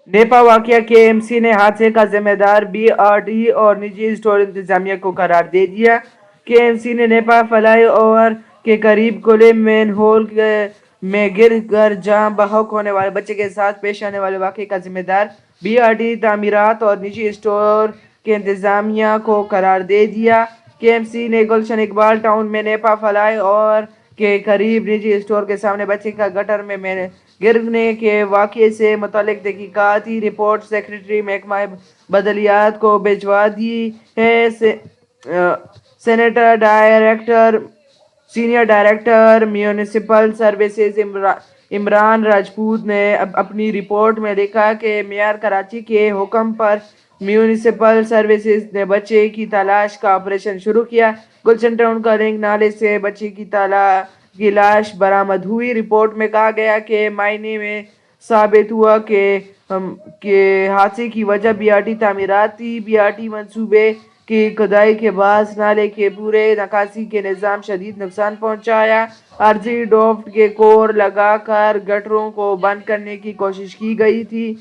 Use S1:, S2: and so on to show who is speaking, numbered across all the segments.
S1: NIPA واقعہ کے M C نے حادثے کا ذمہ دار بی آر ٹی اور نجی اسٹور انتظامیہ کو قرار دے دیا۔ کے ایم سی نے نیپا فلائی اوور کے قریب کھلے مین ہول میں گر کر جاں بحق ہونے والے بچے کے ساتھ پیش آنے والے واقعے کا ذمہ دار بی آر ٹی تعمیرات اور نجی اسٹور کے انتظامیہ کو قرار دے دیا۔ کے ایم سی نے گلشن اقبال ٹاؤن میں نیپا فلائی اوور کے قریب نجی اسٹور کے سامنے بچے کا گٹر میں گرنے کے واقعے سے متعلق تحقیقاتی رپورٹ سیکریٹری محکمہ بلدیات کو بھجوا دی ہے۔ Senior director municipal services Imran Rajput نے اپنی رپورٹ میں لکھا کہ میئر کراچی کے حکم پر میونسپل سروسز نے بچے کی تلاش کا آپریشن شروع کیا۔ گلشن ٹاؤن کا لنک نالے سے بچے کی لاش برآمد ہوئی۔ رپورٹ میں کہا گیا کہ معائنے میں ثابت ہوا کہ حادثے کی وجہ بی آر ٹی تعمیرات تھی۔ بی آر ٹی منصوبے کی کھدائی کے باعث نالے کے پورے نکاسی کے نظام شدید نقصان پہنچایا۔ عارضی ڈافٹ کے کور لگا کر گٹروں کو بند کرنے کی کوشش کی گئی تھی۔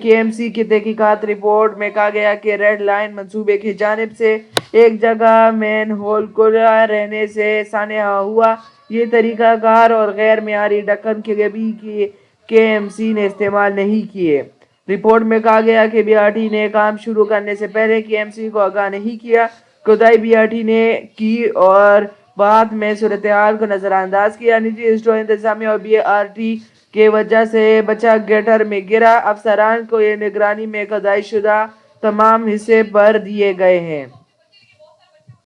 S1: کے ایم سی کی تحقیقاتی رپورٹ میں کہا گیا کہ ریڈ لائن منصوبے کی جانب سے ایک جگہ مین ہول کھلا رہنے سے سانحہ ہوا۔ یہ طریقہ کار اور غیر معیاری ڈھکن کبھی کے ایم سی نے استعمال نہیں کیے۔ رپورٹ میں کہا گیا کہ بی آر ٹی نے کام شروع کرنے سے پہلے کے ایم سی کو آگاہ نہیں کیا۔ کھدائی بی آر ٹی نے کی اور بعد میں صورتحال کو نظر انداز کیا۔ نجی اسٹور انتظامیہ اور بی آر ٹی کی وجہ سے بچہ گٹر میں گرا۔ افسران کو نگرانی میں کھدائی شدہ تمام حصے بھر دیے گئے ہیں۔